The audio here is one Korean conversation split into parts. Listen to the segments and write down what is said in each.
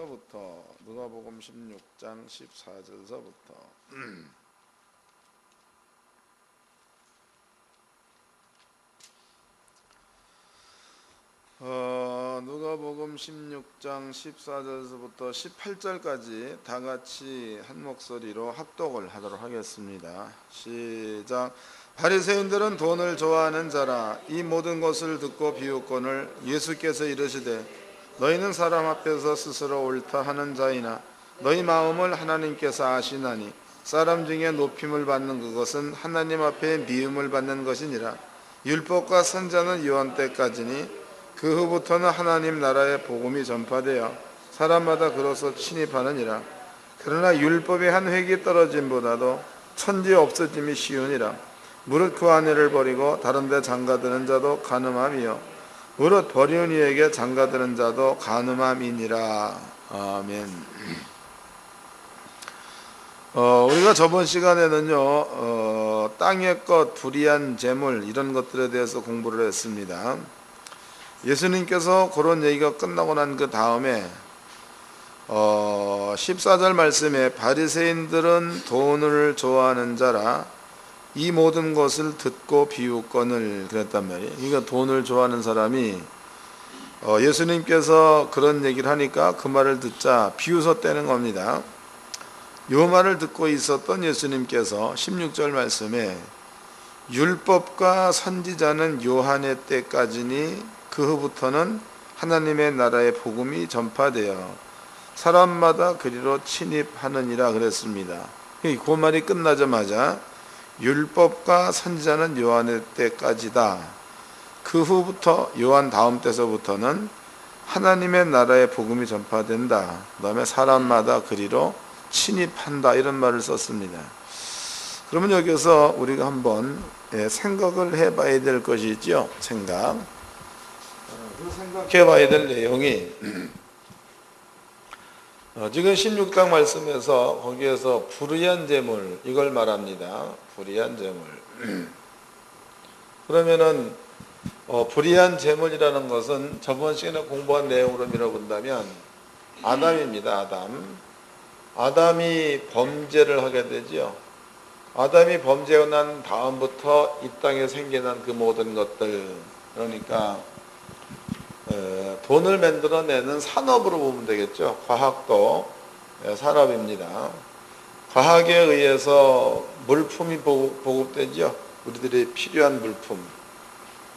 부터 누가복음 16장 14절서부터 누가복음 16장 14절서부터 18절까지 다 같이 한 목소리로 합독을 하도록 하겠습니다. 시작. 바리새인들은 돈을 좋아하는 자라. 이 모든 것을 듣고 비웃거늘 예수께서 이르시되 너희는 사람 앞에서 스스로 옳다 하는 자이나 너희 마음을 하나님께서 아시나니 사람 중에 높임을 받는 그것은 하나님 앞에 미움을 받는 것이니라. 율법과 선자는 요한 때까지니 그 후부터는 하나님 나라의 복음이 전파되어 사람마다 그로서 침입하느니라. 그러나 율법의 한 획이 떨어짐보다도 천지 없어짐이 쉬우니라. 무릇 그 아내를 버리고 다른 데 장가드는 자도 간음함이요 무릇 버리는 이에게 장가드는 자도 간음함이니라. 아멘. 우리가 저번 시간에는요 땅의 것, 불의한 재물 이런 것들에 대해서 공부를 했습니다. 예수님께서 그런 얘기가 끝나고 난 그 다음에 14절 말씀에 바리새인들은 돈을 좋아하는 자라 이 모든 것을 듣고 비웃거늘 그랬단 말이에요. 그러니까 돈을 좋아하는 사람이 예수님께서 그런 얘기를 하니까 그 말을 듣자 비웃었다는 겁니다. 이 말을 듣고 있었던 예수님께서 16절 말씀에 율법과 선지자는 요한의 때까지니 그 후부터는 하나님의 나라의 복음이 전파되어 사람마다 그리로 침입하느니라 그랬습니다. 그 말이 끝나자마자 율법과 선지자는 요한의 때까지다. 그 후부터 요한 다음 때서부터는 하나님의 나라의 복음이 전파된다. 그 다음에 사람마다 그리로 침입한다. 이런 말을 썼습니다. 그러면 여기서 우리가 한번 생각을 해봐야 될 것이 있죠. 생각해봐야 될 내용이 지금 16장 말씀에서 거기에서 불의한 재물 이걸 말합니다. 불의한 재물. 그러면은 불의한 재물이라는 것은 저번 시간에 공부한 내용으로 밀어본다면 아담입니다. 아담이 범죄를 하게 되죠. 아담이 범죄하고 난 다음부터 이 땅에 생겨난 그 모든 것들, 그러니까 돈을 만들어내는 산업으로 보면 되겠죠. 과학도 산업입니다. 과학에 의해서 물품이 보급되죠. 우리들이 필요한 물품.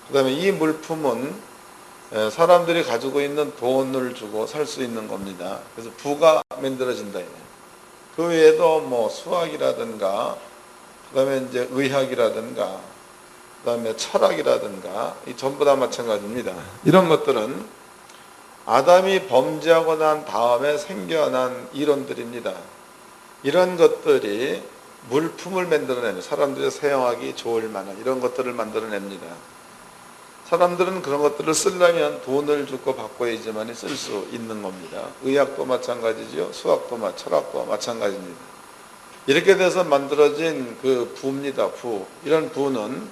그 다음에 이 물품은 사람들이 가지고 있는 돈을 주고 살 수 있는 겁니다. 그래서 부가 만들어진다. 그 외에도 뭐 수학이라든가, 그 다음에 이제 의학이라든가, 그 다음에 철학이라든가 이 전부 다 마찬가지입니다. 이런 것들은 아담이 범죄하고 난 다음에 생겨난 이론들입니다. 이런 것들이 물품을 만들어내는, 사람들이 사용하기 좋을 만한 이런 것들을 만들어냅니다. 사람들은 그런 것들을 쓰려면 돈을 주고 바꿔야지만 쓸 수 있는 겁니다. 의학도 마찬가지죠. 수학도 철학도 마찬가지입니다. 이렇게 돼서 만들어진 그 부입니다. 부. 이런 부는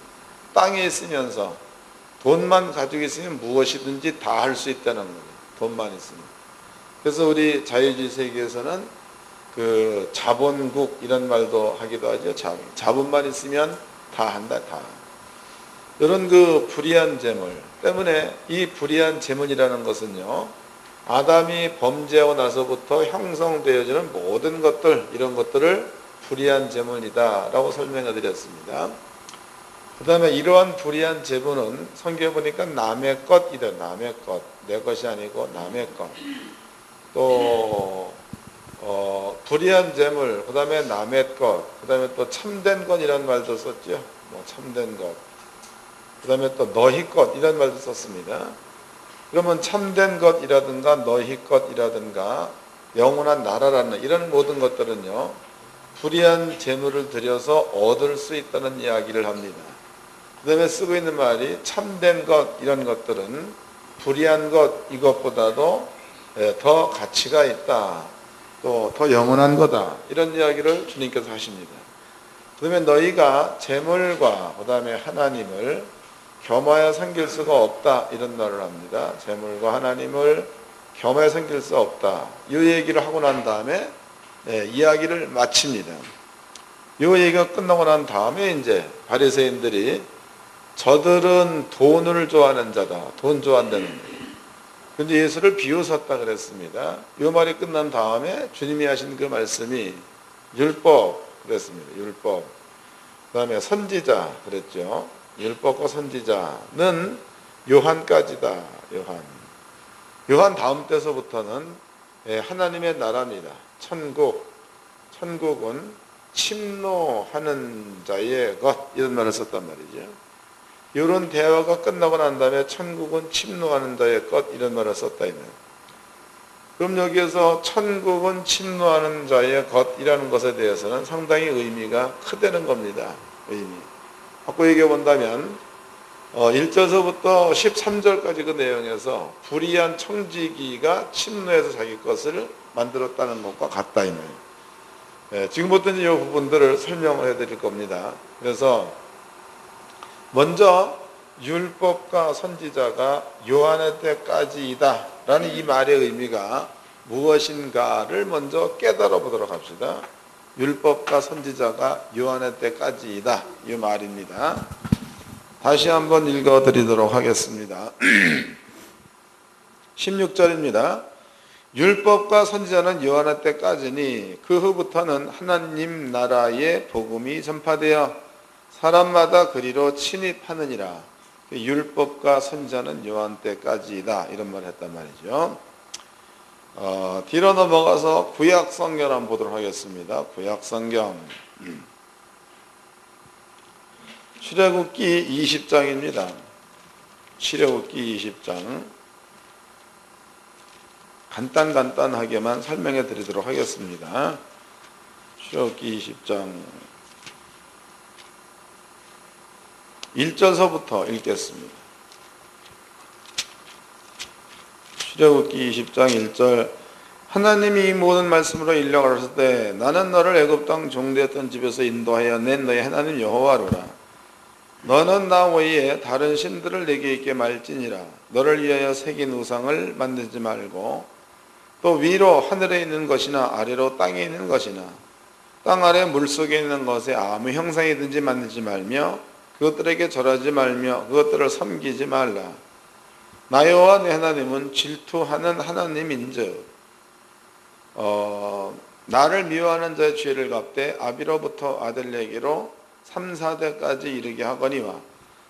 땅에 있으면서 돈만 가지고 있으면 무엇이든지 다 할 수 있다는 거예요. 돈만 있으면. 그래서 우리 자유주의 세계에서는 그 자본국 이런 말도 하기도 하죠. 자본만 있으면 다 한다, 다. 이런 그 불의한 재물 때문에 이 불의한 재물이라는 것은요, 아담이 범죄하고 나서부터 형성되어지는 모든 것들, 이런 것들을 불의한 재물이다 라고 설명해 드렸습니다. 그 다음에 이러한 불의한 재물은 성경에 보니까 남의 것이다. 남의 것. 내 것이 아니고 남의 것. 또 불의한 재물, 그 다음에 남의 것, 그 다음에 또 참된 것이라는 말도 썼죠. 뭐 참된 것. 그 다음에 또 너희 것 이런 말도 썼습니다. 그러면 참된 것이라든가 너희 것이라든가 영원한 나라라는 이런 모든 것들은요, 불의한 재물을 들여서 얻을 수 있다는 이야기를 합니다. 그 다음에 쓰고 있는 말이 참된 것 이런 것들은 불의한 것 이것보다도 더 가치가 있다. 또 더 영원한 거다. 이런 이야기를 주님께서 하십니다. 그 다음에 너희가 재물과 그 다음에 하나님을 겸하여 섬길 수가 없다. 이런 말을 합니다. 재물과 하나님을 겸하여 생길 수 없다. 이 얘기를 하고 난 다음에 이야기를 마칩니다. 이 얘기가 끝나고 난 다음에 이제 바리새인들이 저들은 돈을 좋아하는 자다. 돈 좋아한다는 거예요. 근데 예수를 비웃었다 그랬습니다. 이 말이 끝난 다음에 주님이 하신 그 말씀이 율법 그랬습니다. 율법. 그 다음에 선지자 그랬죠. 율법과 선지자는 요한까지다. 요한 다음 때서부터는 하나님의 나라입니다. 천국은 침노하는 자의 것 이런 말을 썼단 말이죠. 이런 대화가 끝나고 난 다음에 천국은 침노하는 자의 것 이런 말을 썼다 이거예요. 그럼 여기에서 천국은 침노하는 자의 것이라는 것에 대해서는 상당히 의미가 크다는 겁니다. 의미. 바꿔 얘기해 본다면 1절서부터 13절까지 그 내용에서 불의한 청지기가 침노해서 자기 것을 만들었다는 것과 같다 이 말이에요. 지금부터 이제 이 부분들을 설명을 해드릴 겁니다. 그래서 먼저 율법과 선지자가 요한의 때까지이다 라는 이 말의 의미가 무엇인가를 먼저 깨달아 보도록 합시다. 율법과 선지자가 요한의 때까지이다 이 말입니다. 다시 한번 읽어드리도록 하겠습니다. 16절입니다. 율법과 선지자는 요한의 때까지니 그 후부터는 하나님 나라의 복음이 전파되어 사람마다 그리로 침입하느니라. 율법과 선지자는 요한 때까지이다 이런 말을 했단 말이죠. 뒤로 넘어가서 구약 성경 한번 보도록 하겠습니다. 구약 성경 출애굽기 20장입니다. 출애굽기 20장 간단하게만 설명해 드리도록 하겠습니다. 출애굽기 20장 1절서부터 읽겠습니다. 출애굽기 20장 1절 하나님이 이 모든 말씀으로 인력하셨을 때 나는 너를 애굽 땅 종되었던 집에서 인도하여 낸 너의 하나님 여호와로라. 너는 나 외에 다른 신들을 내게 있게 말지니라. 너를 위하여 새긴 우상을 만들지 말고 또 위로 하늘에 있는 것이나 아래로 땅에 있는 것이나 땅 아래 물속에 있는 것에 아무 형상이든지 만들지 말며 그것들에게 절하지 말며 그것들을 섬기지 말라. 나 여호와 내 하나님은 질투하는 하나님인즉 나를 미워하는 자의 죄를 갚되 아비로부터 아들에게로 3, 4대까지 이르게 하거니와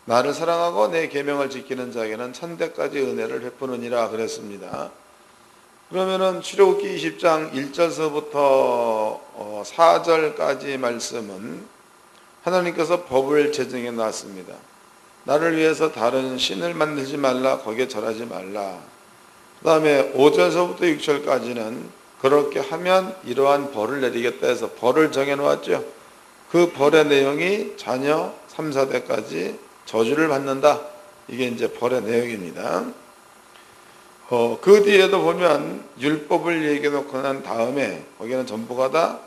나를 사랑하고 내 계명을 지키는 자에게는 1000대까지 은혜를 베푸느니라 그랬습니다. 그러면은 출애굽기 20장 1절서부터 4절까지 말씀은 하나님께서 법을 제정해 놨습니다. 나를 위해서 다른 신을 만들지 말라, 거기에 절하지 말라. 그 다음에 5절서부터 6절까지는 그렇게 하면 이러한 벌을 내리겠다 해서 벌을 정해 놓았죠. 그 벌의 내용이 자녀 3, 4대까지 저주를 받는다. 이게 이제 벌의 내용입니다. 그 뒤에도 보면 율법을 얘기해 놓고 난 다음에 거기는 전부가 다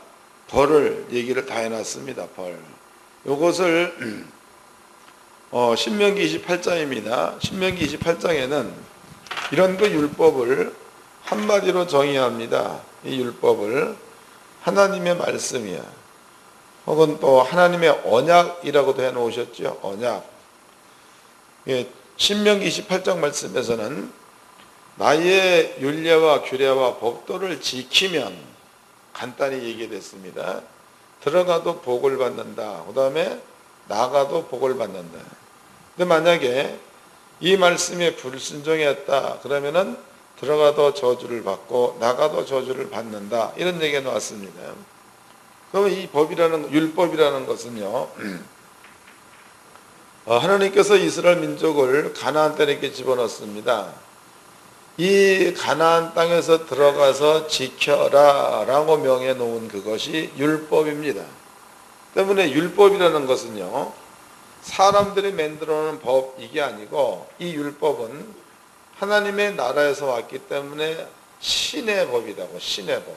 벌을 얘기를 다 해놨습니다. 벌. 요것을 신명기 28장입니다. 신명기 28장에는 이런 그 율법을 한마디로 정의합니다. 이 율법을 하나님의 말씀이야. 혹은 또 하나님의 언약이라고도 해놓으셨죠. 언약. 신명기 28장 말씀에서는 나의 율례와 규례와 법도를 지키면 간단히 얘기됐습니다. 들어가도 복을 받는다. 그 다음에 나가도 복을 받는다. 근데 만약에 이 말씀에 불순종했다. 그러면은 들어가도 저주를 받고 나가도 저주를 받는다. 이런 얘기가 나왔습니다. 그러면 이 법이라는 율법이라는 것은요. 하나님께서 이스라엘 민족을 가나안 땅에 이렇게 집어넣습니다. 이 가나안 땅에서 들어가서 지켜라 라고 명해 놓은 그것이 율법입니다. 때문에 율법이라는 것은요, 사람들이 만들어 놓은 법 이게 아니고 이 율법은 하나님의 나라에서 왔기 때문에 신의 법이라고. 신의 법.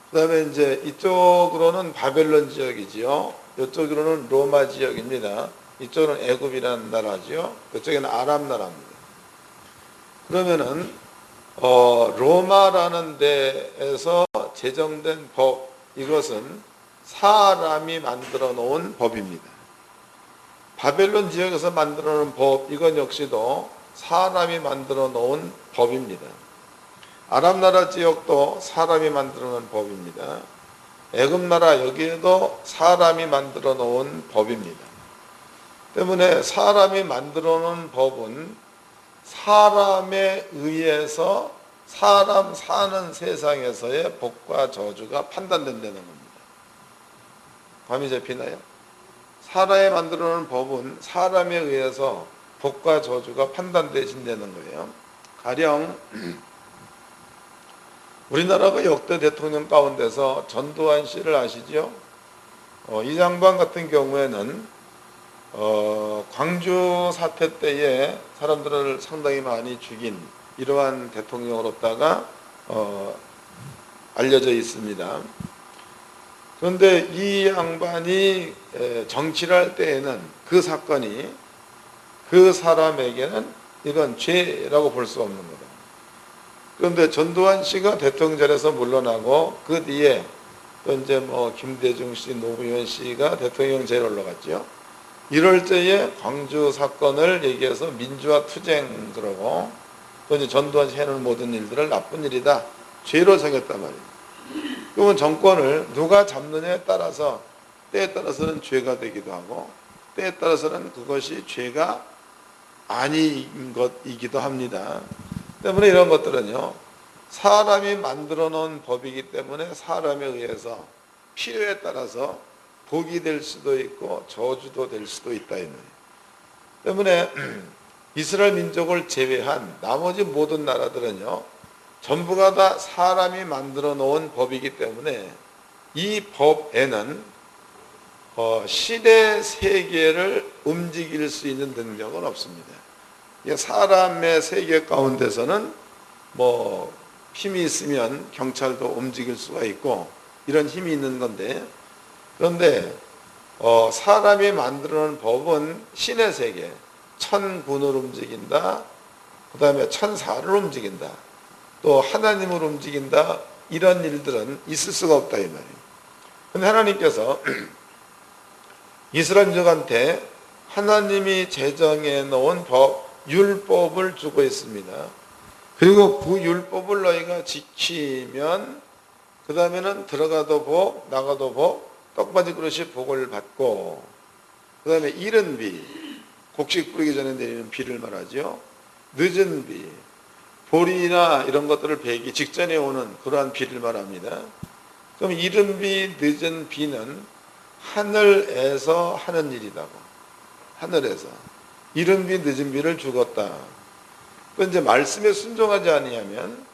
그 다음에 이제 이쪽으로는 바벨론 지역이지요. 이쪽으로는 로마 지역입니다. 이쪽은 애굽이라는 나라지요. 이쪽에는 아람 나라입니다. 그러면은 로마라는 데에서 제정된 법, 이것은 사람이 만들어 놓은 법입니다. 바벨론 지역에서 만들어 놓은 법, 이건 역시도 사람이 만들어 놓은 법입니다. 아랍 나라 지역도 사람이 만들어 놓은 법입니다. 애굽 나라 여기에도 사람이 만들어 놓은 법입니다. 때문에 사람이 만들어 놓은 법은 사람에 의해서 사람 사는 세상에서의 복과 저주가 판단된다는 겁니다. 감이 잡히나요? 사람이 만들어 놓은 법은 사람에 의해서 복과 저주가 판단되신다는 거예요. 가령 우리나라가 역대 대통령 가운데서 전두환 씨를 아시죠? 이 장관 같은 경우에는 광주 사태 때에 사람들을 상당히 많이 죽인 이러한 대통령으로다가 알려져 있습니다. 그런데 이 양반이 정치를 할 때에는 그 사건이 그 사람에게는 이건 죄라고 볼 수 없는 거다. 그런데 전두환 씨가 대통령 자리에서 물러나고 그 뒤에 또 이제 김대중 씨, 노무현 씨가 대통령 자리에 올라갔죠. 이럴 때에 광주 사건을 얘기해서 민주화 투쟁 그러고 또 이제 전두환 씨 해놓은 모든 일들을 나쁜 일이다, 죄로 정했단 말이에요. 그러면 정권을 누가 잡느냐에 따라서 때에 따라서는 죄가 되기도 하고 때에 따라서는 그것이 죄가 아닌 것이기도 합니다. 때문에 이런 것들은요, 사람이 만들어 놓은 법이기 때문에 사람에 의해서 필요에 따라서 복이 될 수도 있고 저주도 될 수도 있다. 때문에 이스라엘 민족을 제외한 나머지 모든 나라들은요, 전부가 다 사람이 만들어 놓은 법이기 때문에 이 법에는 신의 세계를 움직일 수 있는 능력은 없습니다. 사람의 세계 가운데서는 힘이 있으면 경찰도 움직일 수가 있고 이런 힘이 있는 건데, 그런데 사람이 만들어 놓은 법은 신의 세계, 천군을 움직인다, 그 다음에 천사를 움직인다, 또 하나님을 움직인다, 이런 일들은 있을 수가 없다 이 말이에요. 그런데 하나님께서 이스라엘 민족한테 하나님이 제정해 놓은 법, 율법을 주고 있습니다. 그리고 그 율법을 너희가 지키면 그 다음에는 들어가도 복, 나가도 복, 떡받이 그릇이 복을 받고, 그 다음에 이른 비, 곡식 뿌리기 전에 내리는 비를 말하죠. 늦은 비, 보리나 이런 것들을 베기 직전에 오는 그러한 비를 말합니다. 그럼 이른 비, 늦은 비는 하늘에서 하는 일이라고. 하늘에서 이른 비, 늦은 비를 주었다. 그 이제 말씀에 순종하지 아니하면,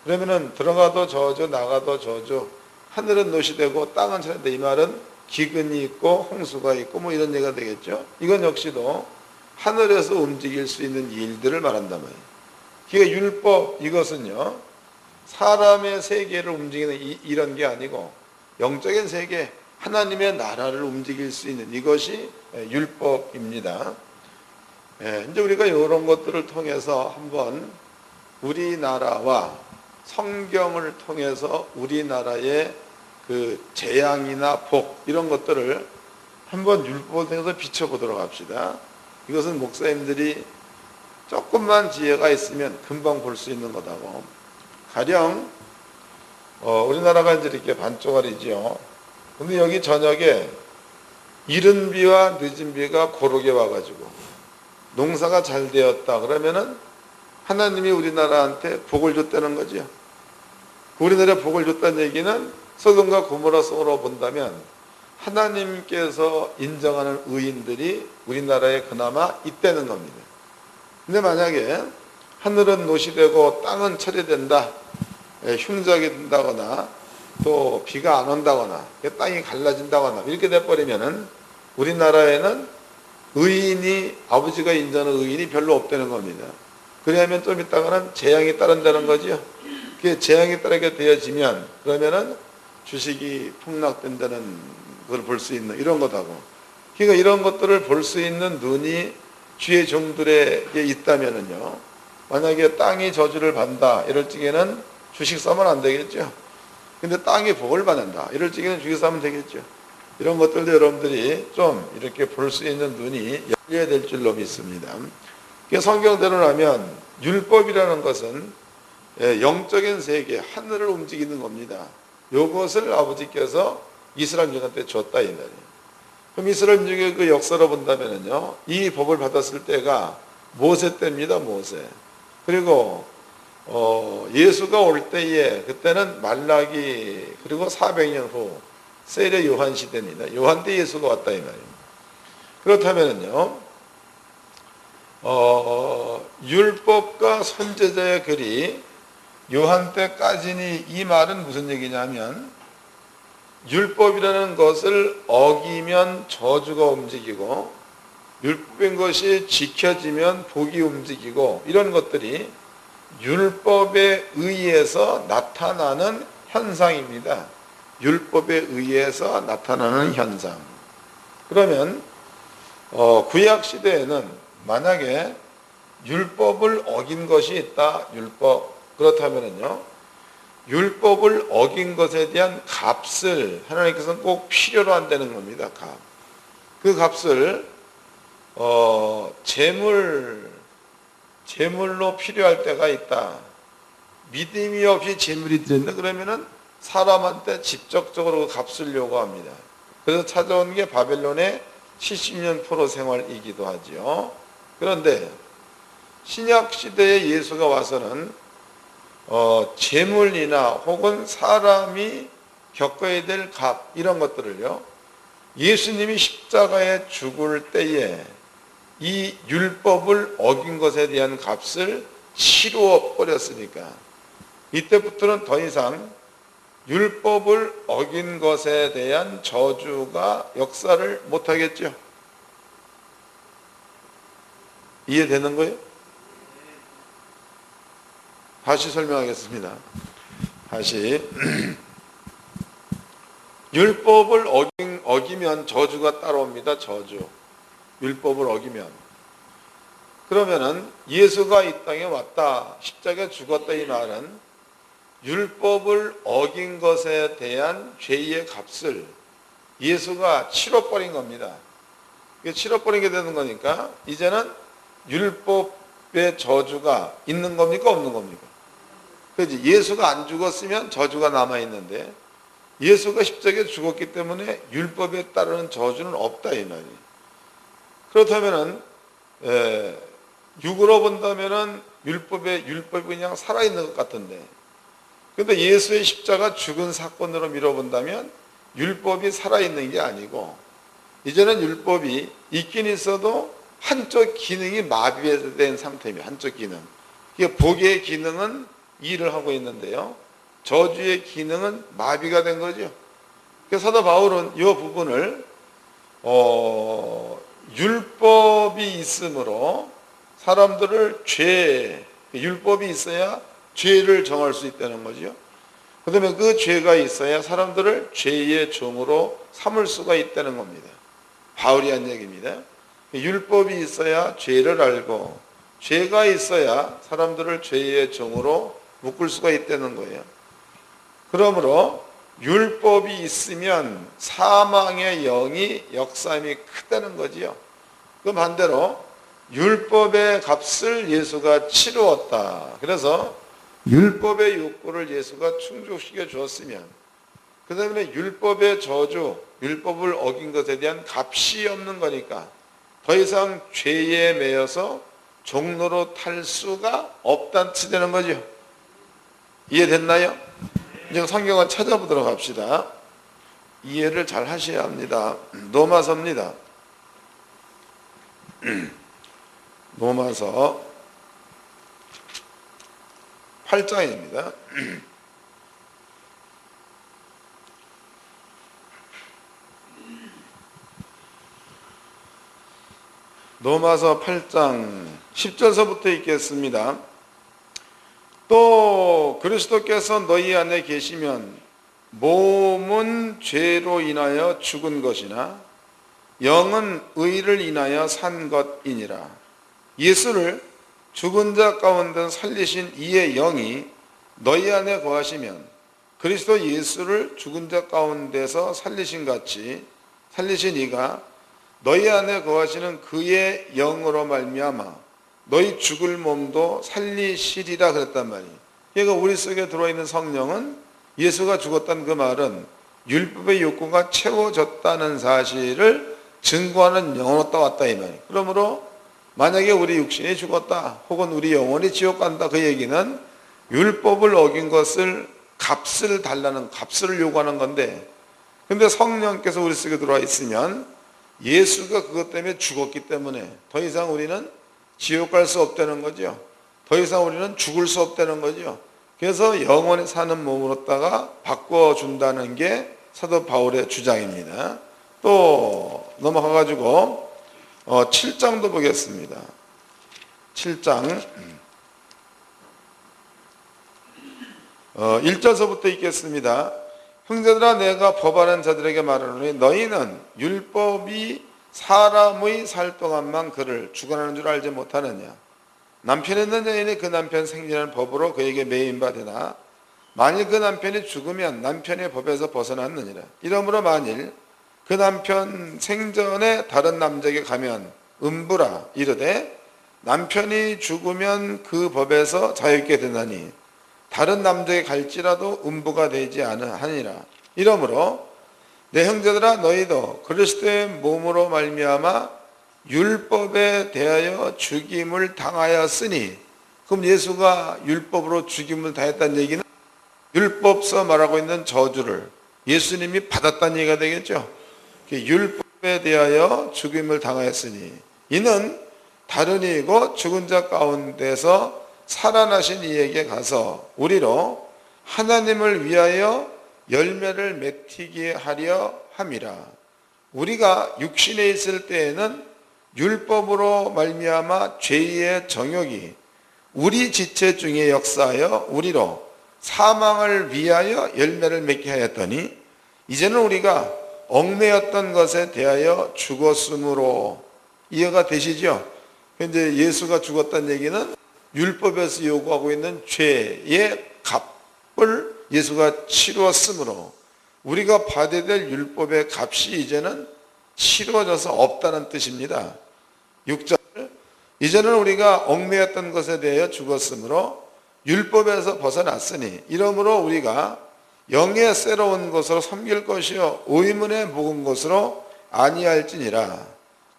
그러면은 들어가도 저주, 나가도 저주, 하늘은 노시되고 땅은 차는데, 이 말은 기근이 있고 홍수가 있고 이런 얘기가 되겠죠. 이건 역시도 하늘에서 움직일 수 있는 일들을 말한단 말이에요. 그러니까 율법, 이것은요, 사람의 세계를 움직이는 이런 게 아니고 영적인 세계, 하나님의 나라를 움직일 수 있는 이것이 율법입니다. 이제 우리가 이런 것들을 통해서 한번 우리나라와 성경을 통해서 우리나라의 그 재앙이나 복, 이런 것들을 한번 율법을 통해서 비춰보도록 합시다. 이것은 목사님들이 조금만 지혜가 있으면 금방 볼 수 있는 거다고. 가령 우리나라가 이제 이렇게 반쪽알이죠. 근데 여기 저녁에 이른 비와 늦은 비가 고르게 와가지고 농사가 잘 되었다 그러면은 하나님이 우리나라한테 복을 줬다는 거죠. 우리나라에 복을 줬다는 얘기는 소돔과 고모라 속으로 본다면 하나님께서 인정하는 의인들이 우리나라에 그나마 있다는 겁니다. 근데 만약에 하늘은 노시되고 땅은 철이된다, 흉작이 된다거나 또 비가 안 온다거나 땅이 갈라진다거나 이렇게 돼버리면은 우리나라에는 의인이, 아버지가 인정하는 의인이 별로 없다는 겁니다. 그래야면 좀 있다가는 재앙이 따른다는 거죠. 그 재앙이 따르게 되어지면 그러면은 주식이 폭락된다는 걸 볼 수 있는 이런 거다고. 그러니까 이런 것들을 볼 수 있는 눈이 주의 종들에게 있다면은요, 만약에 땅이 저주를 받는다 이럴 적에는 주식 사면 안 되겠죠. 근데 땅이 복을 받는다 이럴 적에는 주식 사면 되겠죠. 이런 것들도 여러분들이 좀 이렇게 볼 수 있는 눈이 열려야 될 줄로 믿습니다. 성경대로라면 율법이라는 것은 영적인 세계, 하늘을 움직이는 겁니다. 이것을 아버지께서 이스라엘 민족한테 줬다 이 말이에요. 그럼 이스라엘 민족의 그 역사로 본다면요, 이 법을 받았을 때가 모세 때입니다. 모세. 그리고 예수가 올 때에 그때는 말라기, 그리고 400년 후 세례 요한 시대입니다. 요한 때 예수가 왔다 이 말입니다. 그렇다면요, 율법과 선지자의 글이 요한 때까지니, 이 말은 무슨 얘기냐면 율법이라는 것을 어기면 저주가 움직이고 율법인 것이 지켜지면 복이 움직이고, 이런 것들이 율법에 의해서 나타나는 현상입니다. 율법에 의해서 나타나는 현상. 그러면 구약 시대에는 만약에 율법을 어긴 것이 있다, 율법, 그렇다면요, 율법을 어긴 것에 대한 값을 하나님께서는 꼭 필요로 한다는 겁니다. 값. 그 값을 제물로 필요할 때가 있다. 믿음이 없이 제물이 드린다 그러면은 사람한테 직접적으로 그 값을 요구합니다. 그래서 찾아온 게 바벨론의 70년 포로 생활이기도 하죠. 그런데 신약 시대에 예수가 와서는 재물이나 혹은 사람이 겪어야 될 값, 이런 것들을요, 예수님이 십자가에 죽을 때에 이 율법을 어긴 것에 대한 값을 치루어 버렸으니까 이때부터는 더 이상 율법을 어긴 것에 대한 저주가 역사를 못하겠죠. 이해되는 거예요? 다시 설명하겠습니다. 다시. 율법을 어기면 저주가 따라옵니다. 저주. 율법을 어기면. 그러면은 예수가 이 땅에 왔다, 십자가에 죽었다, 이 말은 율법을 어긴 것에 대한 죄의 값을 예수가 치러버린 겁니다. 치러버리게 되는 거니까 이제는 율법의 저주가 있는 겁니까, 없는 겁니까? 그렇지. 예수가 안 죽었으면 저주가 남아있는데 예수가 십자가에 죽었기 때문에 율법에 따르는 저주는 없다 이 말이에요. 그렇다면은 육으로 본다면은 율법이 그냥 살아있는 것 같은데, 근데 예수의 십자가 죽은 사건으로 밀어본다면 율법이 살아있는 게 아니고 이제는 율법이 있긴 있어도 한쪽 기능이 마비된 상태입니다. 한쪽 기능. 복의 기능은 일을 하고 있는데요, 저주의 기능은 마비가 된 거죠. 그래서 사도 바울은 이 부분을 율법이 있으므로 사람들을 율법이 있어야 죄를 정할 수 있다는 거죠. 그 다음에 그 죄가 있어야 사람들을 죄의 종으로 삼을 수가 있다는 겁니다. 바울이 한 얘기입니다. 율법이 있어야 죄를 알고 죄가 있어야 사람들을 죄의 종으로 묶을 수가 있다는 거예요. 그러므로 율법이 있으면 사망의 영이 역사함이 크다는 거지요. 그 반대로 율법의 값을 예수가 치루었다. 그래서 율법의 욕구를 예수가 충족시켜 주었으면, 그 다음에 율법의 저주, 율법을 어긴 것에 대한 값이 없는 거니까 더 이상 죄에 매여서 종로로 탈 수가 없다는 뜻이 되는 거죠. 이해됐나요? 이제 성경을 찾아보도록 합시다. 이해를 잘 하셔야 합니다. 로마서입니다. 로마서 8장입니다. 로마서 8장 10절서부터 읽겠습니다. 또 그리스도께서 너희 안에 계시면 몸은 죄로 인하여 죽은 것이나 영은 의를 인하여 산 것이니라. 예수를 죽은 자 가운데 살리신 이의 영이 너희 안에 거하시면 그리스도 예수를 죽은 자 가운데서 살리신 같이 살리신 이가 너희 안에 거하시는 그의 영으로 말미암아 너희 죽을 몸도 살리시리라 그랬단 말이에요. 그러니까 우리 속에 들어있는 성령은 예수가 죽었다는 그 말은 율법의 욕구가 채워졌다는 사실을 증거하는 영으로 떠왔다 이 말이에요. 그러므로 만약에 우리 육신이 죽었다 혹은 우리 영혼이 지옥 간다 그 얘기는 율법을 어긴 것을 값을 달라는 값을 요구하는 건데, 근데 성령께서 우리 속에 들어와 있으면 예수가 그것 때문에 죽었기 때문에 더 이상 우리는 지옥 갈 수 없다는 거죠. 더 이상 우리는 죽을 수 없다는 거죠. 그래서 영원히 사는 몸으로다가 바꿔준다는 게 사도 바울의 주장입니다. 또 넘어가가지고 7장도 보겠습니다. 7장 1절서부터 읽겠습니다. 형제들아 내가 법하는 자들에게 말하노니 너희는 율법이 사람의 살 동안만 그를 주관하는 줄 알지 못하느냐. 남편 있는 여인이 그 남편 생리하는 법으로 그에게 매인 바 되나 만일 그 남편이 죽으면 남편의 법에서 벗어났느니라. 이러므로 만일 그 남편 생전에 다른 남자에게 가면 음부라 이르되 남편이 죽으면 그 법에서 자유있게 되나니 다른 남자에게 갈지라도 음부가 되지 않으니라. 이러므로 내 형제들아 너희도 그리스도의 몸으로 말미암아 율법에 대하여 죽임을 당하였으니, 그럼 예수가 율법으로 죽임을 당했다는 얘기는 율법서 말하고 있는 저주를 예수님이 받았다는 얘기가 되겠죠. 율법에 대하여 죽임을 당하였으니 이는 다른 이이고 죽은 자 가운데서 살아나신 이에게 가서 우리로 하나님을 위하여 열매를 맺히게 하려 함이라. 우리가 육신에 있을 때에는 율법으로 말미암아 죄의 정욕이 우리 지체 중에 역사하여 우리로 사망을 위하여 열매를 맺게 하였더니 이제는 우리가 얽매였던 것에 대하여 죽었으므로, 이해가 되시죠? 근데 예수가 죽었다는 얘기는 율법에서 요구하고 있는 죄의 값을 예수가 치루었으므로 우리가 받아야 될 율법의 값이 이제는 치루어져서 없다는 뜻입니다. 6절 이제는 우리가 얽매였던 것에 대하여 죽었으므로 율법에서 벗어났으니 이러므로 우리가 영의 새로운 것으로 섬길 것이요 의문에 묵은 것으로 아니할지니라.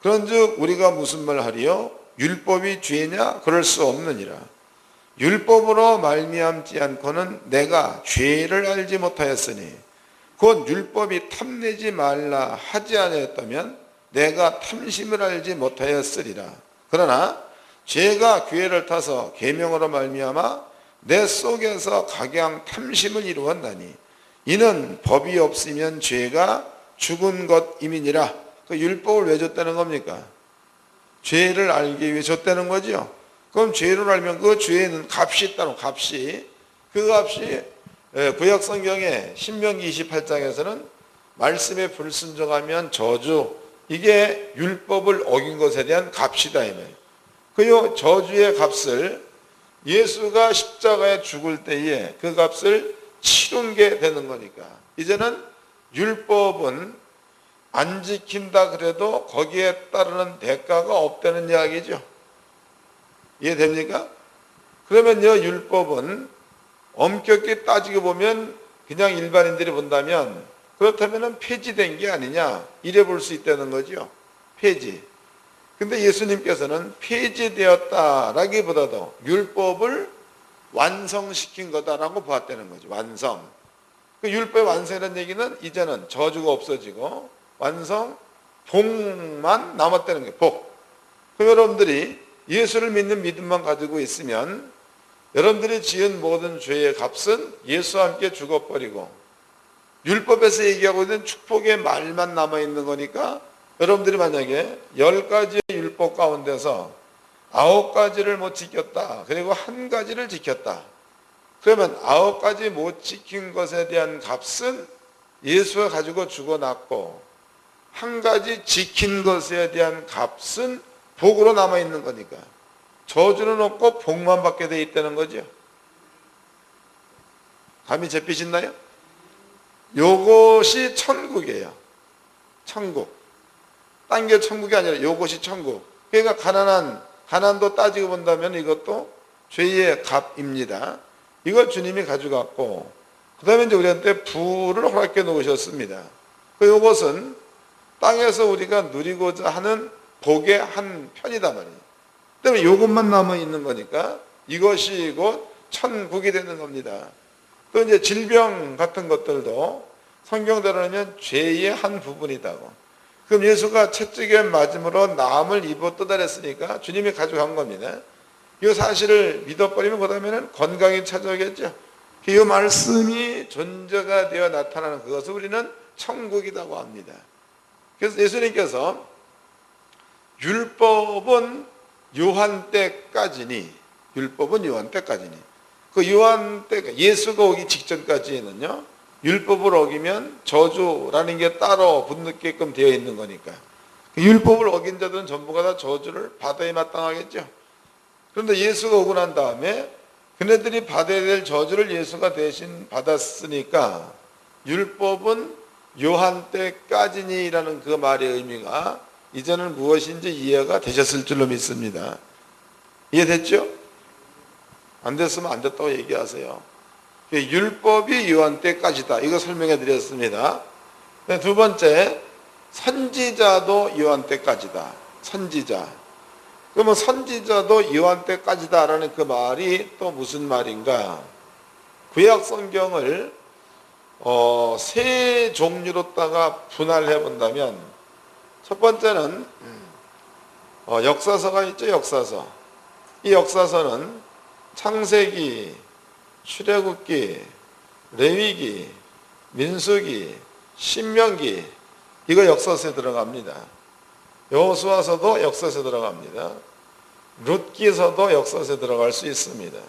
그런즉 우리가 무슨 말 하리요? 율법이 죄냐? 그럴 수 없느니라. 율법으로 말미암지 않고는 내가 죄를 알지 못하였으니 곧 율법이 탐내지 말라 하지 아니했다면 내가 탐심을 알지 못하였으리라. 그러나 죄가 기회를 타서 계명으로 말미암아 내 속에서 각양 탐심을 이루었나니 이는 법이 없으면 죄가 죽은 것임이니라. 그 율법을 왜 줬다는 겁니까? 죄를 알기 위해 줬다는 거죠. 그럼 죄를 알면 그 죄에는 값이 있다는, 값이. 그 값이 구약 성경에 신명기 28장에서는 말씀에 불순종하면 저주, 이게 율법을 어긴 것에 대한 값이다 이 말이에요. 그 저주의 값을 예수가 십자가에 죽을 때에 그 값을 치른 게 되는 거니까 이제는 율법은 안 지킨다 그래도 거기에 따르는 대가가 없다는 이야기죠. 이해됩니까? 그러면요, 율법은 엄격히 따지고 보면 그냥 일반인들이 본다면 그렇다면 폐지된 게 아니냐 이래 볼 수 있다는 거죠. 폐지. 근데 예수님께서는 폐지되었다라기보다도 율법을 완성시킨 거다라고 보았다는 거죠. 완성. 그 율법의 완성이라는 얘기는 이제는 저주가 없어지고 완성, 복만 남았다는 거예요. 복. 그럼 여러분들이 예수를 믿는 믿음만 가지고 있으면 여러분들이 지은 모든 죄의 값은 예수와 함께 죽어버리고 율법에서 얘기하고 있는 축복의 말만 남아있는 거니까 여러분들이 만약에 10가지의 율법 가운데서 9가지를 못 지켰다. 그리고 1가지를 지켰다. 그러면 9가지 못 지킨 것에 대한 값은 예수가 가지고 죽어났고 1가지 지킨 것에 대한 값은 복으로 남아있는 거니까. 저주는 없고 복만 받게 돼 있다는 거죠. 감이 잡히시나요? 요것이 천국이에요. 천국. 딴 게 천국이 아니라 요것이 천국. 그러니까 가난도 따지고 본다면 이것도 죄의 값입니다. 이걸 주님이 가져갔고, 그 다음에 이제 우리한테 부를 허락해 놓으셨습니다. 요것은 땅에서 우리가 누리고자 하는 복의 한 편이다 말이에요. 때문에 요것만 남아 있는 거니까 이것이 곧 천국이 되는 겁니다. 또 이제 질병 같은 것들도 성경대로는 죄의 한 부분이다고. 그럼 예수가 채찍에 맞음으로 나음을 입어 뜯어냈으니까 주님이 가져간 겁니다. 이 사실을 믿어버리면 그 다음에는 건강이 찾아오겠죠. 이 말씀이 존재가 되어 나타나는 그것을 우리는 천국이라고 합니다. 그래서 예수님께서 율법은 요한 때까지니, 그 요한 때, 예수가 오기 직전까지는요, 율법을 어기면 저주라는 게 따로 붙게끔 되어 있는 거니까. 율법을 어긴 자들은 전부가 다 저주를 받아야 마땅하겠죠. 그런데 예수가 오고 난 다음에 그네들이 받아야 될 저주를 예수가 대신 받았으니까 율법은 요한 때까지니라는 그 말의 의미가 이제는 무엇인지 이해가 되셨을 줄로 믿습니다. 이해됐죠? 안 됐으면 안 됐다고 얘기하세요. 율법이 요한 때까지다. 이거 설명해 드렸습니다. 두 번째, 선지자도 요한 때까지다. 선지자. 그러면 선지자도 요한 때까지다라는 그 말이 또 무슨 말인가? 구약 성경을 세 종류로다가 분할해 본다면, 첫 번째는 역사서가 있죠. 역사서. 이 역사서는 창세기, 출애굽기, 레위기, 민수기, 신명기, 이거 역사서에 들어갑니다. 여호수아서도 역사서에 들어갑니다. 룻기서도 역사서에 들어갈 수 있습니다.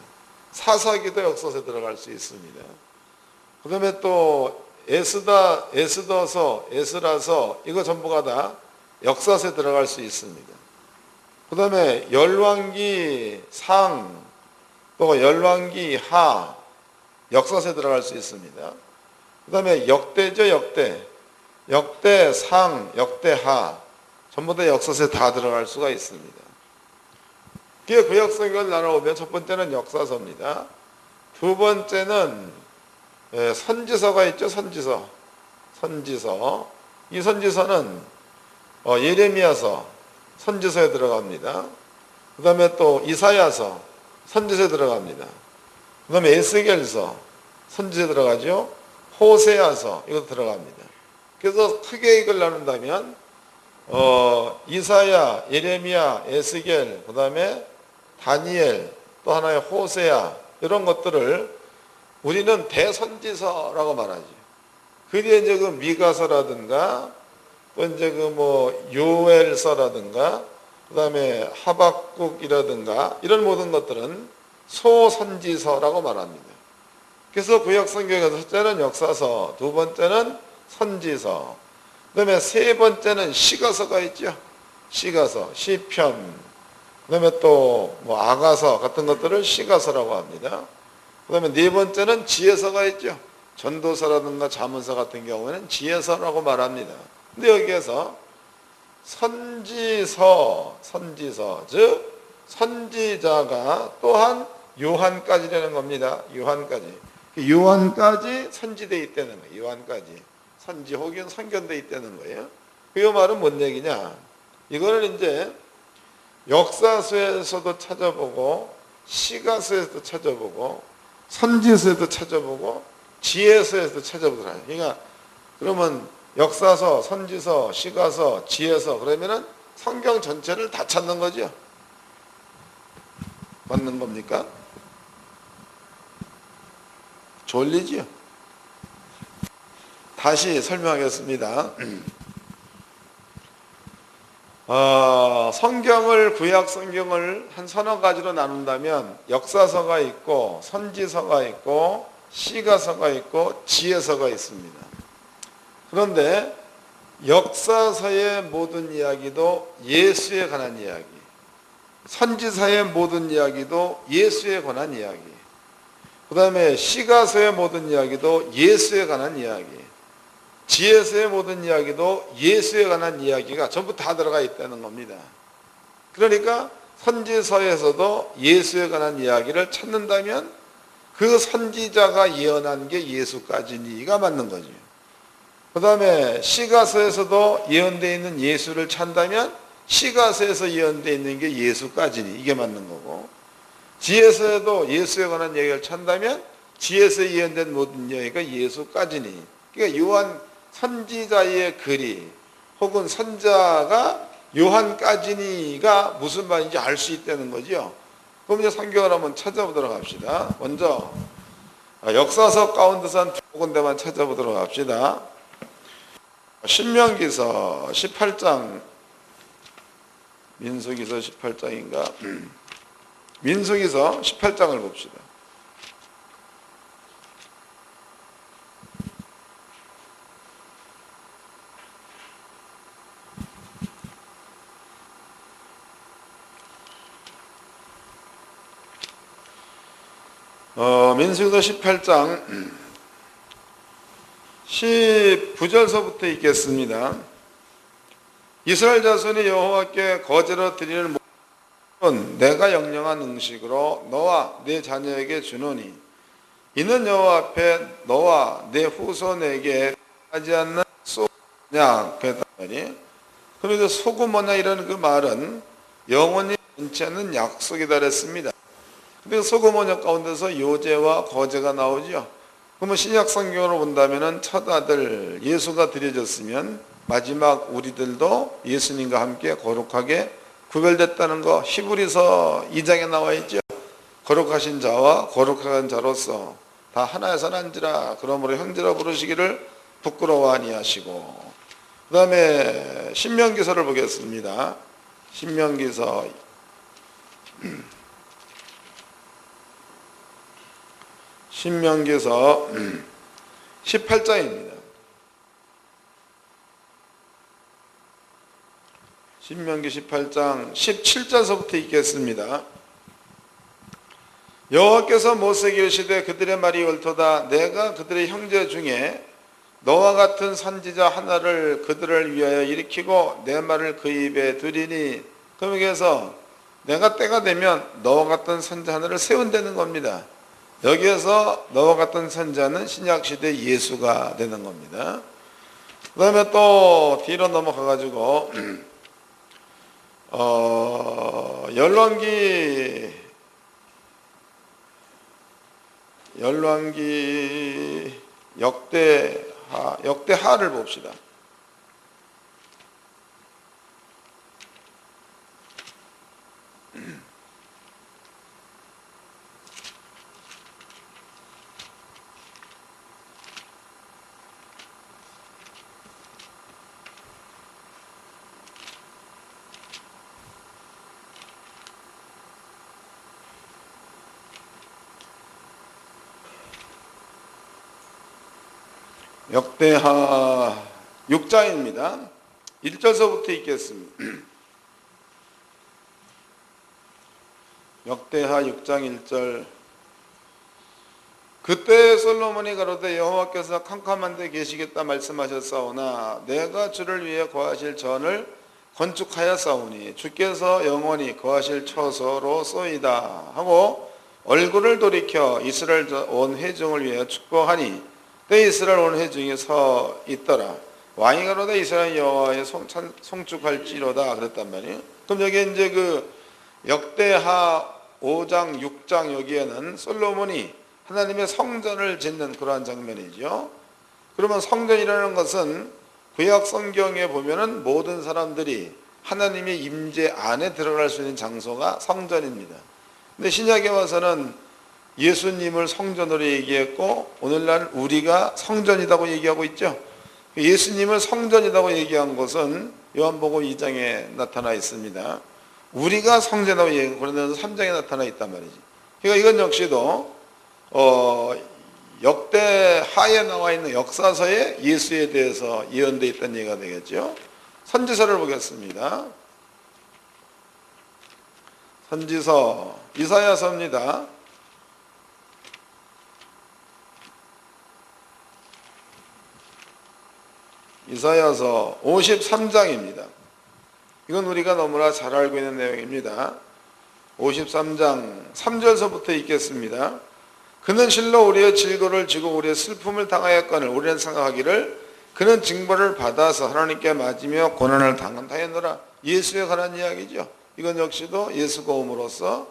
사사기도 역사서에 들어갈 수 있습니다. 그 다음에 또 에스더서, 에스라서, 이거 전부가 다 역사서에 들어갈 수 있습니다. 그 다음에 열왕기 상, 또 열왕기 하, 역사서에 들어갈 수 있습니다. 그 다음에 역대죠. 역대 상, 역대 하, 전부 다 역사서에 다 들어갈 수가 있습니다. 뒤에 구약성경을 나눠보면 첫 번째는 역사서입니다. 두 번째는 선지서가 있죠. 선지서. 이 선지서는 예레미야서, 선지서에 들어갑니다. 그 다음에 또 이사야서, 선지서에 들어갑니다. 그 다음에 에스겔서, 선지서에 들어가죠. 호세아서, 이것도 들어갑니다. 그래서 크게 이걸 나눈다면 이사야, 예레미야, 에스겔, 그 다음에 다니엘, 또 하나의 호세아, 이런 것들을 우리는 대선지서라고 말하죠. 그 뒤에 이제 그 미가서라든가, 또 이제 요엘서라든가, 그 다음에 하박국이라든가, 이런 모든 것들은 소선지서라고 말합니다. 그래서 구약성경에서 첫째는 역사서, 두 번째는 선지서, 그 다음에 세 번째는 시가서가 있죠. 시가서, 시편, 그 다음에 또 아가서 같은 것들을 시가서라고 합니다. 그 다음에 네 번째는 지혜서가 있죠. 전도서라든가 잠언서 같은 경우에는 지혜서라고 말합니다. 근데 여기에서 선지서, 즉 선지자가 또한 요한까지라는 겁니다. 요한까지 선지되어 있다는 거예요. 요한까지. 선지 혹은 선견되어 있다는 거예요. 그 말은 뭔 얘기냐? 이거는 이제 역사서에서도 찾아보고, 시가서에서도 찾아보고, 선지서에도 찾아보고, 지혜서에서도 찾아보더라고요. 그러니까 그러면 역사서, 선지서, 시가서, 지혜서, 그러면은 성경 전체를 다 찾는 거죠. 맞는 겁니까? 졸리지요? 다시 설명하겠습니다. 성경을, 구약 성경을 한 서너 가지로 나눈다면 역사서가 있고, 선지서가 있고, 시가서가 있고, 지혜서가 있습니다. 그런데 역사서의 모든 이야기도 예수에 관한 이야기, 선지서의 모든 이야기도 예수에 관한 이야기, 그 다음에 시가서의 모든 이야기도 예수에 관한 이야기, 지혜서의 모든 이야기도 예수에 관한 이야기가 전부 다 들어가 있다는 겁니다. 그러니까 선지서에서도 예수에 관한 이야기를 찾는다면 그 선지자가 예언한 게 예수까지니가 맞는 거죠. 그 다음에 시가서에서도 예언되어 있는 예수를 찾는다면 시가서에서 예언되어 있는 게 예수까지니 이게 맞는 거고, 지혜서에도 예수에 관한 이야기를 찾는다면 지혜서에 예언된 모든 이야기가 예수까지니, 그러니까 요한 선지자의 글이 혹은 선자가 요한까지니가 무슨 말인지 알 수 있다는 거죠. 그럼 이제 성경을 한번 찾아보도록 합시다. 먼저 역사서 가운데서 한 두 군데만 찾아보도록 합시다. 신명기서 18장, 민수기서 18장인가? 민수기서 18장을 봅시다. 민수기서 18장 19절서부터 읽겠습니다. 이스라엘 자손이 여호와께 거제로 드리는 모든 내가 영령한 응식으로 너와 네 자녀에게 주노니 이는 여호와 앞에 너와 네 후손에게 하지 않는 소냐 그랬더니, 그런데 소구모냐 이런 그 말은 영원히 변치 않는 약속이다 그랬습니다. 근데 소구모냐 가운데서 요제와 거제가 나오죠. 그러면 신약 성경으로 본다면은 첫 아들 예수가 드려졌으면 마지막 우리들도 예수님과 함께 거룩하게 구별됐다는 거 히브리서 2장에 나와 있죠. 거룩하신 자와 거룩한 자로서 다 하나의 선한지라 그러므로 형제라 부르시기를 부끄러워 아니하시고, 그 다음에 신명기서를 보겠습니다. 신명기서 18장입니다. 신명기 18장 17절서부터 읽겠습니다. 여호와께서 모세에게 이르시되 그들의 말이 옳도다. 내가 그들의 형제 중에 너와 같은 선지자 하나를 그들을 위하여 일으키고 내 말을 그 입에 두리니, 그러면서 내가 때가 되면 너와 같은 선지자 하나를 세운다는 겁니다. 여기에서 너와 같은 선지자는 신약시대 예수가 되는 겁니다. 그 다음에 또 뒤로 넘어가 가지고 열왕기 역대하를 봅시다. 역대하 6장입니다. 1절서부터 읽겠습니다. 역대하 6장 1절. 그때 솔로몬이 가로되 여호와께서 캄캄한 데 계시겠다 말씀하셨사오나 내가 주를 위해 거하실 전을 건축하였사오니 주께서 영원히 거하실 처소로 쏘이다 하고 얼굴을 돌이켜 이스라엘 온 회중을 위하여 축복하니 때 이스라엘 온 회중이 서 있더라. 왕이 가로되 이스라엘 여호와의 송축할지로다 그랬단 말이에요. 그럼 여기 이제 그 역대하 5장 6장 여기에는 솔로몬이 하나님의 성전을 짓는 그러한 장면이죠. 그러면 성전이라는 것은 구약 성경에 보면은 모든 사람들이 하나님의 임재 안에 들어갈 수 있는 장소가 성전입니다. 근데 신약에 와서는 예수님을 성전으로 얘기했고 오늘날 우리가 성전이라고 얘기하고 있죠. 예수님을 성전이라고 얘기한 것은 요한복음 2장에 나타나 있습니다. 우리가 성전이라고 얘기하고 그러면서 3장에 나타나 있단 말이지. 그러니까 이건 역시도 역대하에 나와 있는 역사서에 예수에 대해서 예언되어 있다는 얘기가 되겠죠. 선지서를 보겠습니다. 선지서 이사야서입니다. 이사야서 53장입니다. 이건 우리가 너무나 잘 알고 있는 내용입니다. 53장 3절서부터 읽겠습니다. 그는 실로 우리의 질고를 지고 우리의 슬픔을 당하였거늘 우리는 생각하기를 그는 징벌을 받아서 하나님께 맞으며 고난을 당하였노라. 예수에 관한 이야기죠. 이건 역시도 예수가 옴으로써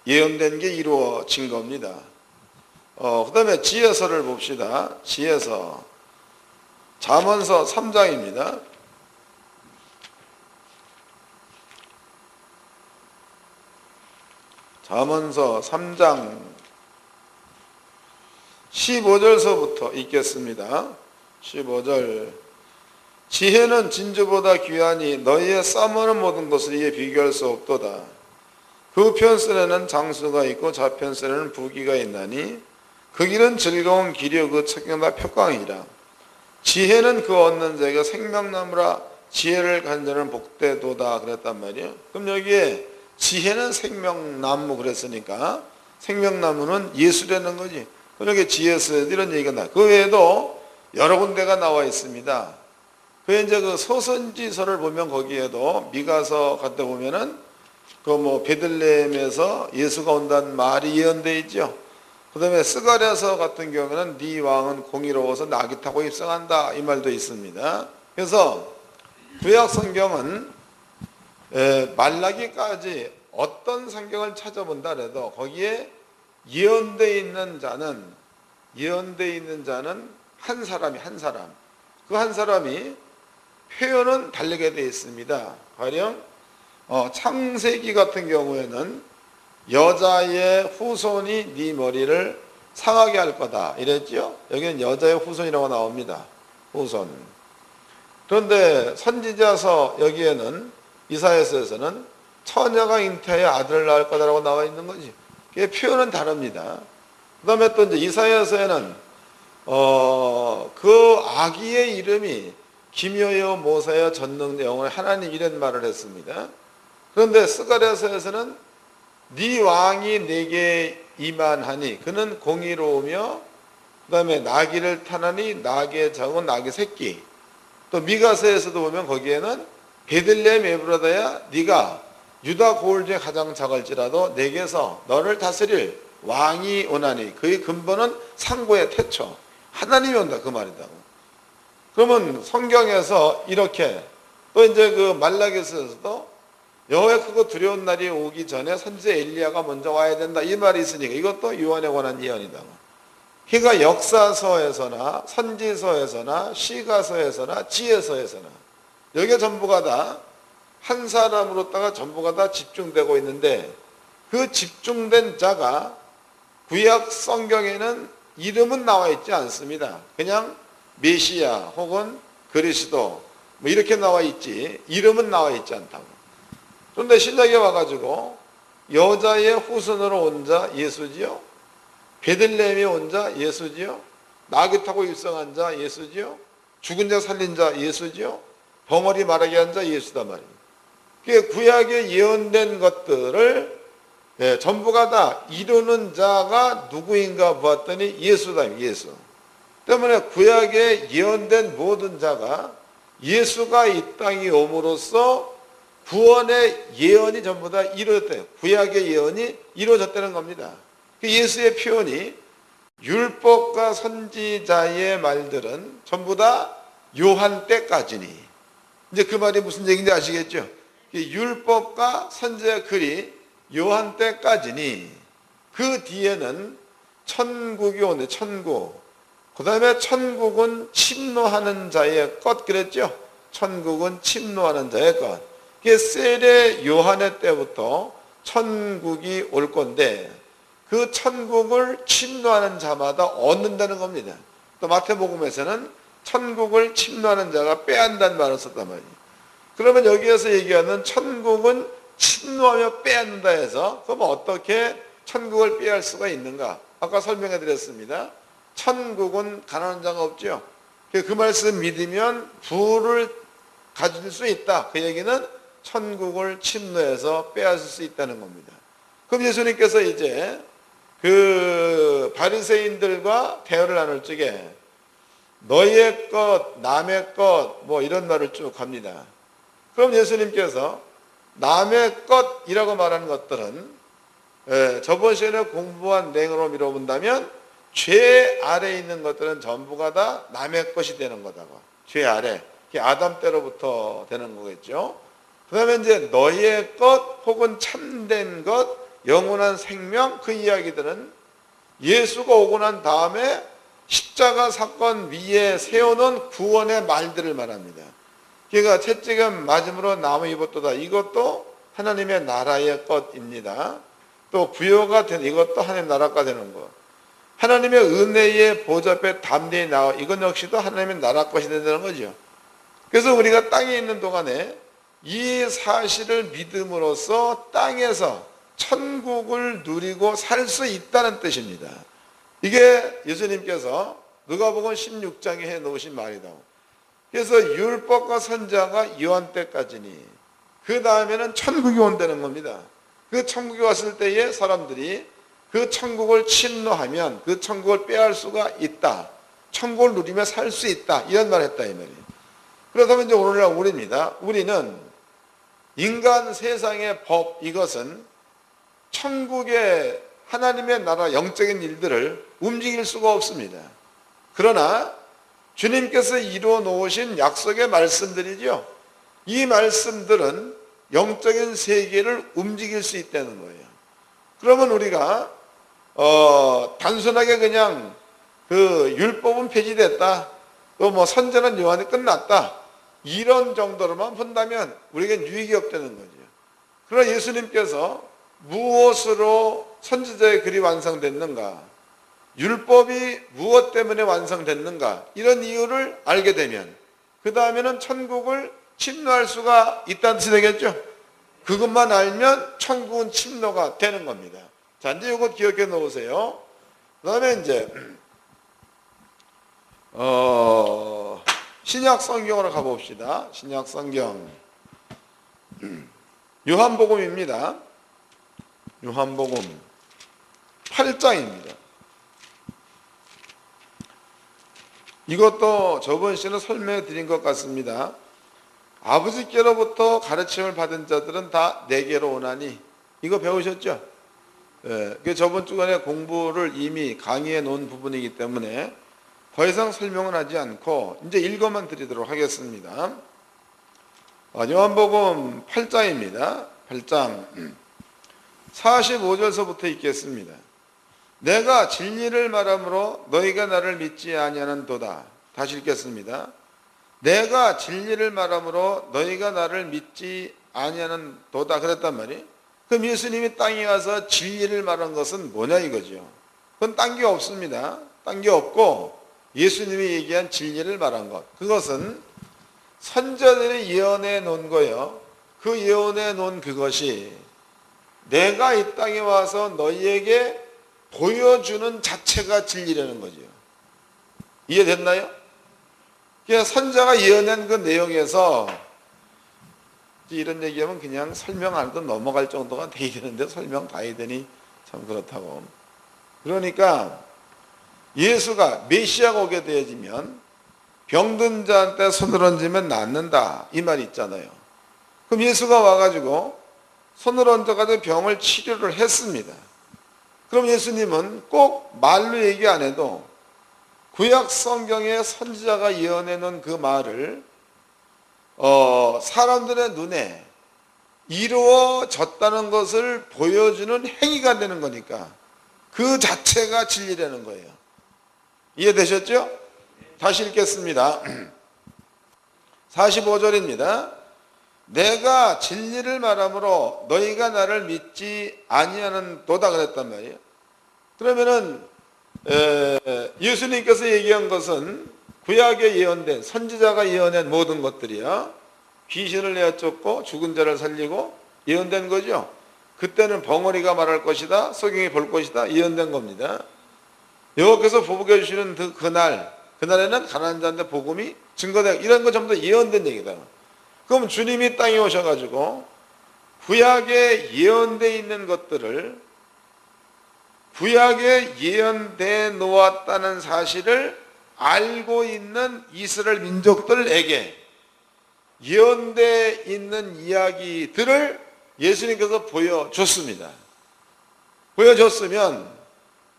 예언된 게 이루어진 겁니다. 그 다음에 지혜서를 봅시다. 지혜서 잠언서 3장입니다. 잠언서 3장 15절서부터 읽겠습니다. 15절 지혜는 진주보다 귀하니 너희의 싸우는 모든 것을 이에 비교할 수 없도다. 그 편선에는 장수가 있고 좌편선에는 부귀가 있나니 그 길은 즐거운 길이요 그 책경다 평강이라. 지혜는 그 얻는 자에게 생명나무라. 지혜를 가진 자는 복되도다 그랬단 말이에요. 그럼 여기에 지혜는 생명나무 그랬으니까 생명나무는 예수라는 거지. 그러니까 지혜서 이런 얘기가 나. 그 외에도 여러 군데가 나와 있습니다. 그 이제 그 서선지서를 보면 거기에도 미가서 갔다 보면은 그 뭐 베들레헴에서 예수가 온다는 말이 예언되어 있죠. 그 다음에 스가랴서 같은 경우는 네 왕은 공의로워서 나귀 타고 입성한다 이 말도 있습니다. 그래서 구약 성경은 말라기까지 어떤 성경을 찾아본다 해도 거기에 예언되어 있는 자는 한 사람이 그 한 사람이 표현은 다르게 되어 있습니다. 가령 창세기 같은 경우에는 여자의 후손이 네 머리를 상하게 할 거다 이랬죠. 여기는 여자의 후손이라고 나옵니다. 후손. 그런데 선지자서 여기에는 이사야서에서는 처녀가 잉태하여 아들을 낳을 거다라고 나와 있는 거지. 그게 표현은 다릅니다. 그 다음에 또 이제 이사야서에는 그 아기의 이름이 기묘여 모사여 전능자 영원의 하나님 이런 말을 했습니다. 그런데 스가랴서에서는 네 왕이 내게 임한하니 그는 공의로우며 그 다음에 나귀를 타나니 나귀의 적은 나귀 새끼. 또 미가서에서도 보면 거기에는 베들레헴 에브라다야 네가 유다 고을 중에 가장 작을지라도 내게서 너를 다스릴 왕이 오나니 그의 근본은 상고의 태초 하나님이 온다 그 말이다고. 그러면 성경에서 이렇게 또 이제 그 말라기서에서도 여호와의 크고 두려운 날이 오기 전에 선지자 엘리야가 먼저 와야 된다 이 말이 있으니까 이것도 유언에 관한 예언이다. 그러니까 역사서에서나 선지서에서나 시가서에서나 지혜서에서나 여기에 전부가 다 한 사람으로다가 전부가 다 집중되고 있는데 그 집중된 자가 구약 성경에는 이름은 나와 있지 않습니다. 그냥 메시아 혹은 그리스도 뭐 이렇게 나와 있지 이름은 나와 있지 않다고. 그런데 신약에 와가지고 여자의 후손으로 온 자 예수지요. 베들레헴에 온 자 예수지요. 나귀 타고 입성한 자 예수지요. 죽은 자 살린 자 예수지요. 벙어리 말하게 한 자 예수다 말이에요. 구약에 예언된 것들을 전부가 다 이루는 자가 누구인가 보았더니 예수다. 예수. 때문에 구약에 예언된 모든 자가 예수가 이 땅에 옴으로써 구원의 예언이 전부 다 이루어졌대요. 구약의 예언이 이루어졌다는 겁니다. 예수의 표현이 율법과 선지자의 말들은 전부 다 요한 때까지니. 이제 그 말이 무슨 얘기인지 아시겠죠? 율법과 선지자의 글이 요한 때까지니 그 뒤에는 천국이 오는데 천국. 그 다음에 천국은 침노하는 자의 것 그랬죠? 천국은 침노하는 자의 것. 그게 세례 요한의 때부터 천국이 올 건데 그 천국을 침노하는 자마다 얻는다는 겁니다. 또 마태복음에서는 천국을 침노하는 자가 빼앗는다는 말을 썼단 말이에요. 그러면 여기에서 얘기하는 천국은 침노하며 빼앗는다 해서 그럼 어떻게 천국을 빼앗을 수가 있는가? 아까 설명해 드렸습니다. 천국은 가난한 자가 없죠. 그 말씀 믿으면 부를 가질 수 있다. 그 얘기는 천국을 침노해서 빼앗을 수 있다는 겁니다. 그럼 예수님께서 이제 그 바리새인들과 대화를 나눌 적에 너희의 것, 남의 것, 뭐 이런 말을 쭉 합니다. 그럼 예수님께서 남의 것이라고 말하는 것들은 저번 시간에 공부한 내용으로 밀어본다면 죄 아래에 있는 것들은 전부가 다 남의 것이 되는 거다고. 죄 아래. 아담 때로부터 되는 거겠죠. 그 다음에 이제 너희의 것 혹은 참된 것, 영원한 생명, 그 이야기들은 예수가 오고 난 다음에 십자가 사건 위에 세워놓은 구원의 말들을 말합니다. 그러니까 채찍은 맞음으로 나무 입었도다. 이것도 하나님의 나라의 것입니다. 또 부여가 된 이것도 하나님의 나라가 되는 것. 하나님의 은혜의 보좌 앞에 담대히 나와. 이건 역시도 하나님의 나라 것이 된다는 거죠. 그래서 우리가 땅에 있는 동안에 이 사실을 믿음으로써 땅에서 천국을 누리고 살 수 있다는 뜻입니다. 이게 예수님께서 누가복음 16장에 해놓으신 말이다. 그래서 율법과 선지자가 요한 때까지니 그 다음에는 천국이 온다는 겁니다. 그 천국이 왔을 때에 사람들이 그 천국을 침노하면 그 천국을 빼앗을 수가 있다. 천국을 누리며 살 수 있다. 이런 말을 했다 이 말이에요. 그렇다면 이제 오늘날 우리입니다. 우리는 인간 세상의 법, 이것은 천국의 하나님의 나라 영적인 일들을 움직일 수가 없습니다. 그러나 주님께서 이루어 놓으신 약속의 말씀들이죠. 이 말씀들은 영적인 세계를 움직일 수 있다는 거예요. 그러면 우리가 단순하게 그냥 그 율법은 폐지됐다, 또 뭐 선지자는 요한이 끝났다, 이런 정도로만 본다면 우리에겐 유익이 없다는 거죠. 그러나 예수님께서 무엇으로 선지자의 글이 완성됐는가, 율법이 무엇 때문에 완성됐는가, 이런 이유를 알게 되면 그 다음에는 천국을 침노할 수가 있다는 뜻이 되겠죠. 그것만 알면 천국은 침노가 되는 겁니다. 자, 이제 이거 기억해 놓으세요. 그 다음에 이제 신약 성경으로 가봅시다. 신약 성경 요한복음입니다. 요한복음 8장입니다. 이것도 저번 시간에 설명해 드린 것 같습니다. 아버지께로부터 가르침을 받은 자들은 다 내게로 오나니, 이거 배우셨죠? 그 저번 주간에 공부를 이미 강의해 놓은 부분이기 때문에 더 이상 설명은 하지 않고 이제 읽어만 드리도록 하겠습니다. 요한복음 8장입니다. 8장 45절서부터 읽겠습니다. 내가 진리를 말함으로 너희가 나를 믿지 아니하는도다. 다시 읽겠습니다. 내가 진리를 말함으로 너희가 나를 믿지 아니하는도다 그랬단 말이에요. 그럼 예수님이 땅에 와서 진리를 말한 것은 뭐냐 이거죠. 그건 딴 게 없습니다. 딴 게 없고 예수님이 얘기한 진리를 말한 것, 그것은 선지자들이 예언해 놓은 거예요. 그 예언해 놓은 그것이 내가 이 땅에 와서 너희에게 보여주는 자체가 진리라는 거죠. 이해됐나요? 그냥 선지자가 예언한 그 내용에서 이런 얘기하면 그냥 설명 안 해도 넘어갈 정도가 돼야 되는데 설명 다 해야 되니 참 그렇다고. 그러니까 예수가 메시아가 오게 되어지면 병든 자한테 손을 얹으면 낫는다 이 말이 있잖아요. 그럼 예수가 와가지고 손을 얹어가지고 병을 치료를 했습니다. 그럼 예수님은 꼭 말로 얘기 안 해도 구약 성경의 선지자가 예언해 놓은 그 말을 사람들의 눈에 이루어졌다는 것을 보여주는 행위가 되는 거니까 그 자체가 진리라는 거예요. 이해되셨죠? 다시 읽겠습니다. 45절입니다. 내가 진리를 말함으로 너희가 나를 믿지 아니하는도다 그랬단 말이에요. 그러면은 예수님께서 얘기한 것은 구약에 예언된 선지자가 예언한 모든 것들이야. 귀신을 내어 쫓고 죽은 자를 살리고 예언된 거죠. 그때는 벙어리가 말할 것이다, 소경이 볼 것이다 예언된 겁니다. 여호와께서 보복해 주시는 그날에는 가난한 자한테 복음이 증거되고 이런 거 전부 다 예언된 얘기다. 그럼 주님이 땅에 오셔가지고 구약에 예언되어 있는 것들을 구약에 예언되어 놓았다는 사실을 알고 있는 이스라엘 민족들에게 예언되어 있는 이야기들을 예수님께서 보여줬습니다. 보여줬으면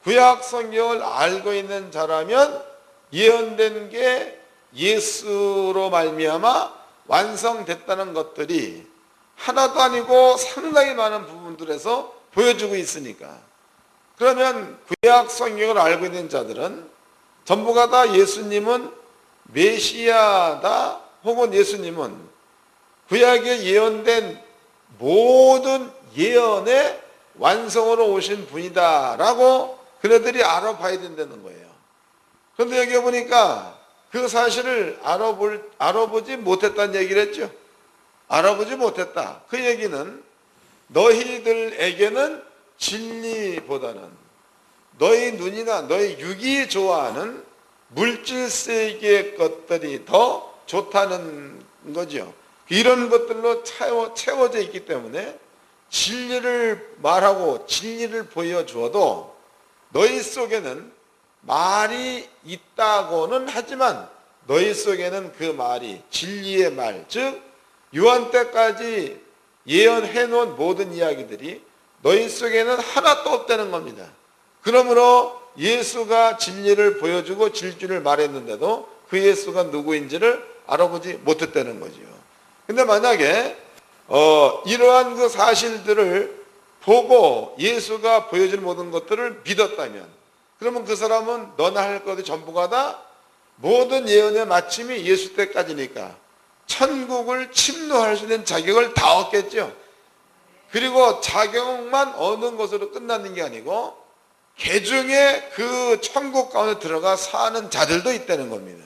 구약 성경을 알고 있는 자라면 예언된 게 예수로 말미암아 완성됐다는 것들이 하나도 아니고 상당히 많은 부분들에서 보여주고 있으니까, 그러면 구약 성경을 알고 있는 자들은 전부가 다 예수님은 메시아다, 혹은 예수님은 구약에 예언된 모든 예언의 완성으로 오신 분이다라고 그네들이 알아봐야 된다는 거예요. 그런데 여기 보니까 그 사실을 알아보지 못했다는 얘기를 했죠. 알아보지 못했다. 그 얘기는 너희들에게는 진리보다는 너희 눈이나 너희 육이 좋아하는 물질 세계의 것들이 더 좋다는 거죠. 이런 것들로 채워져 있기 때문에 진리를 말하고 진리를 보여주어도 너희 속에는 말이 있다고는 하지만 너희 속에는 그 말이 진리의 말, 즉 요한 때까지 예언해 놓은 모든 이야기들이 너희 속에는 하나도 없다는 겁니다. 그러므로 예수가 진리를 보여주고 진리를 말했는데도 그 예수가 누구인지를 알아보지 못했다는 거죠. 근데 만약에 이러한 그 사실들을 보고 예수가 보여준 모든 것들을 믿었다면, 그러면 그 사람은 너나 할 것이 전부가 다 모든 예언의 마침이 예수 때까지니까 천국을 침노할 수 있는 자격을 다 얻겠죠. 그리고 자격만 얻는 것으로 끝나는 게 아니고 개중에 그 천국 가운데 들어가 사는 자들도 있다는 겁니다.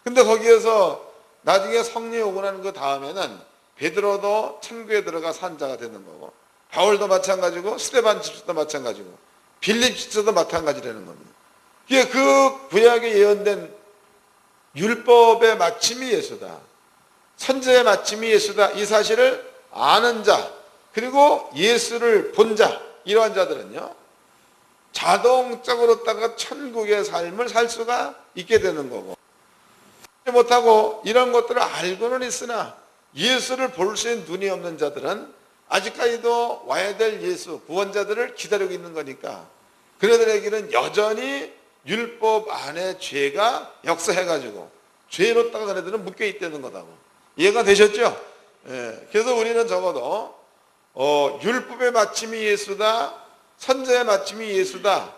근데 거기에서 나중에 성령이 오고 나는 그 다음에는 베드로도 천국에 들어가 산 자가 되는 거고, 바울도 마찬가지고, 스데반 집사도 마찬가지고, 빌립 집사도 마찬가지라는 겁니다. 이게 그 구약에 예언된 율법의 마침이 예수다, 선지자의 마침이 예수다, 이 사실을 아는 자, 그리고 예수를 본 자, 이러한 자들은요 자동적으로 따가 천국의 삶을 살 수가 있게 되는 거고, 못하고 이런 것들을 알고는 있으나 예수를 볼 수 있는 눈이 없는 자들은 아직까지도 와야 될 예수, 구원자들을 기다리고 있는 거니까 그들에게는 여전히 율법 안에 죄가 역사해가지고 죄로 따가 그들은 묶여있다는 거다고. 이해가 되셨죠? 예, 그래서 우리는 적어도 율법의 마침이 예수다, 선지자의 마침이 예수다,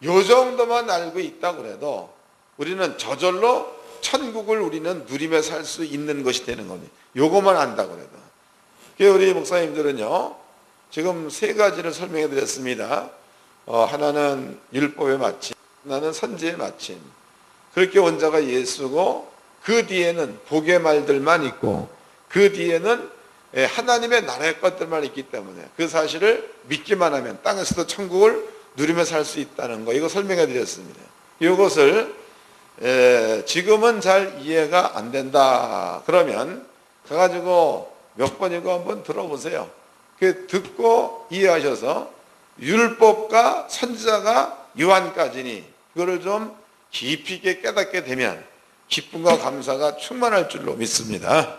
요 정도만 알고 있다고 해도 우리는 저절로 천국을 우리는 누리며 살 수 있는 것이 되는 겁니다. 요것만 안다고 해도. 우리 목사님들은요 지금 세 가지를 설명해 드렸습니다. 하나는 율법의 마침, 하나는 선지자의 마침. 그렇게 온 자가 예수고, 그 뒤에는 복의 말들만 있고, 그 뒤에는 하나님의 나라의 것들만 있기 때문에 그 사실을 믿기만 하면 땅에서도 천국을 누리며 살 수 있다는 거, 이거 설명해 드렸습니다. 이것을 지금은 잘 이해가 안 된다 그러면 가가지고 몇 번이고 한번 들어보세요. 그 듣고 이해하셔서 율법과 선지자가 요한까지니 그거를 좀 깊이 있게 깨닫게 되면 기쁨과 감사가 충만할 줄로 믿습니다.